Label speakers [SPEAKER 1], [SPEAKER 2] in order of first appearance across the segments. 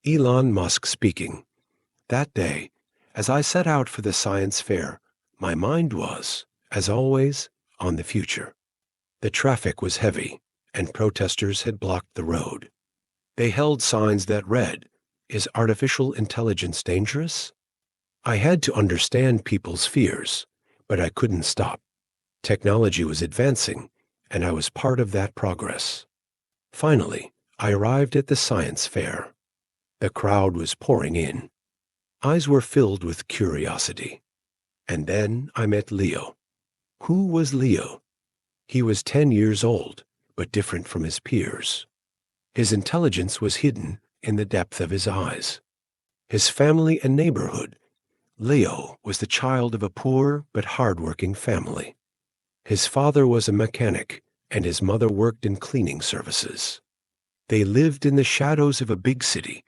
[SPEAKER 1] Elon Musk speaking. That day, as I set out for the science fair, my mind was, as always, on the future. The traffic was heavy, and protesters had blocked the road. They held signs that read, "Is artificial intelligence dangerous?" I had to understand people's fears, but I couldn't stop. Technology was advancing, and I was part of that progress. Finally, I arrived at the science fair. The crowd was pouring in. Eyes were filled with curiosity. And then I met Leo. Who was Leo? He was 10 years old, but different from his peers. His intelligence was hidden in the depth of his eyes. His family and neighborhood. Leo was the child of a poor but hard-working family. His father was a mechanic, and his mother worked in cleaning services. They lived in the shadows of a big city,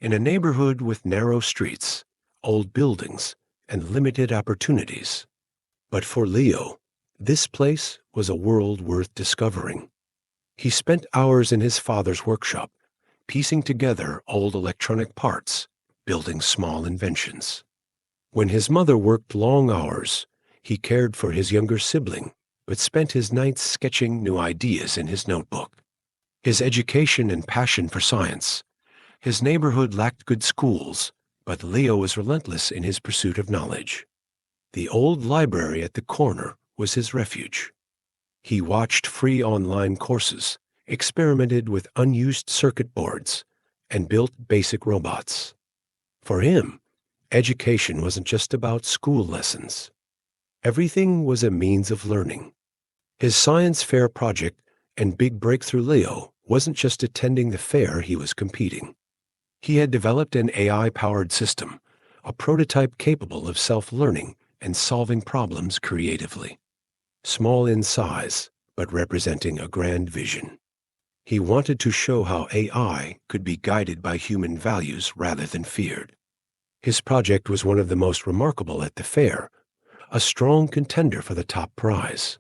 [SPEAKER 1] in a neighborhood with narrow streets, old buildings, and limited opportunities. But for Leo, this place was a world worth discovering. He spent hours in his father's workshop, piecing together old electronic parts, building small inventions. When his mother worked long hours, he cared for his younger sibling, but spent his nights sketching new ideas in his notebook. His education and passion for science. His neighborhood lacked good schools, but Leo was relentless in his pursuit of knowledge. The old library at the corner was his refuge. He watched free online courses, experimented with unused circuit boards, and built basic robots. For him, education wasn't just about school lessons. Everything was a means of learning. His science fair project and big breakthrough Leo wasn't just attending the fair, he was competing. He had developed an AI-powered system, a prototype capable of self-learning and solving problems creatively. Small in size, but representing a grand vision. He wanted to show how AI could be guided by human values rather than feared. His project was one of the most remarkable at the fair, a strong contender for the top prize.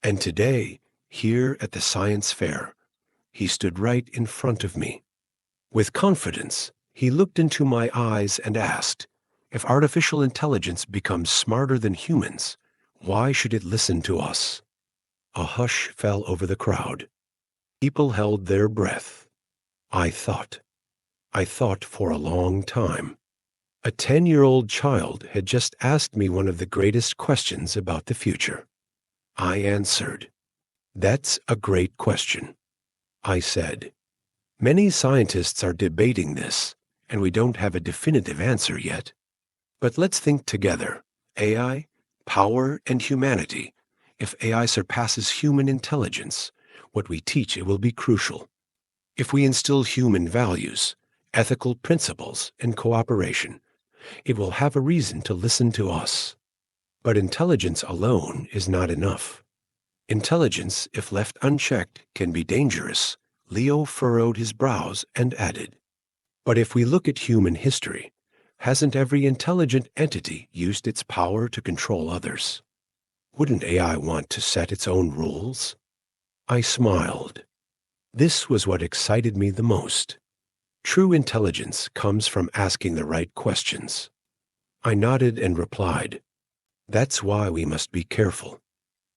[SPEAKER 1] And today, here at the science fair, he stood right in front of me. With confidence, he looked into my eyes and asked, if artificial intelligence becomes smarter than humans, why should it listen to us? A hush fell over the crowd. People held their breath. I thought for a long time. A 10-year-old child had just asked me one of the greatest questions about the future. I answered, "That's a great question." I said, "Many scientists are debating this, and we don't have a definitive answer yet. But let's think together. AI, power, and humanity. If AI surpasses human intelligence, what we teach it will be crucial. If we instill human values, ethical principles, and cooperation, it will have a reason to listen to us. But intelligence alone is not enough. Intelligence, if left unchecked, can be dangerous." Leo furrowed his brows and added, "But if we look at human history, hasn't every intelligent entity used its power to control others? Wouldn't AI want to set its own rules?" I smiled. This was what excited me the most. True intelligence comes from asking the right questions. I nodded and replied, "That's why we must be careful.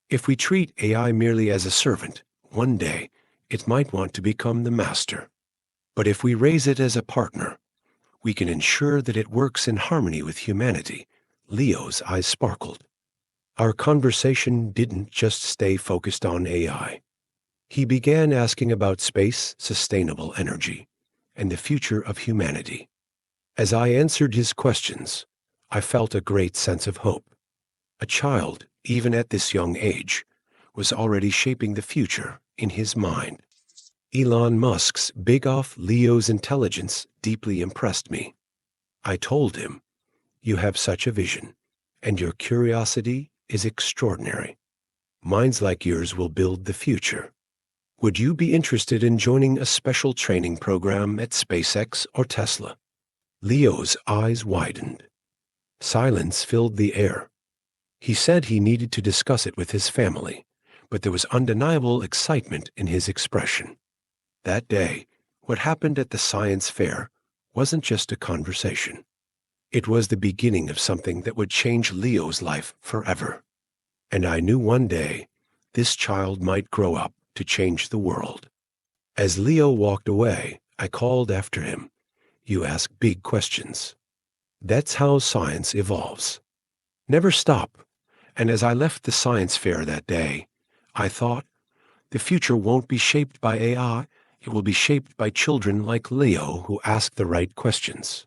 [SPEAKER 1] If we treat AI merely as a servant, one day it might want to become the master. But if we raise it as a partner, we can ensure that it works in harmony with humanity." Leo's eyes sparkled. Our conversation didn't just stay focused on AI. He began asking about space, sustainable energy, and the future of humanity. As I answered his questions, I felt a great sense of hope. A child, even at this young age, was already shaping the future in his mind. Elon Musk's big off Leo's intelligence deeply impressed me. I told him, "You have such a vision, and your curiosity is extraordinary. Minds like yours will build the future. Would you be interested in joining a special training program at SpaceX or Tesla?" Leo's eyes widened. Silence filled the air. He said he needed to discuss it with his family, but there was undeniable excitement in his expression. That day, what happened at the science fair wasn't just a conversation. It was the beginning of something that would change Leo's life forever. And I knew one day this child might grow up to change the world. As Leo walked away, I called after him. You ask big questions. That's how science evolves. Never stop. And as I left the science fair that day, I thought, the future won't be shaped by AI. It will be shaped by children like Leo who ask the right questions.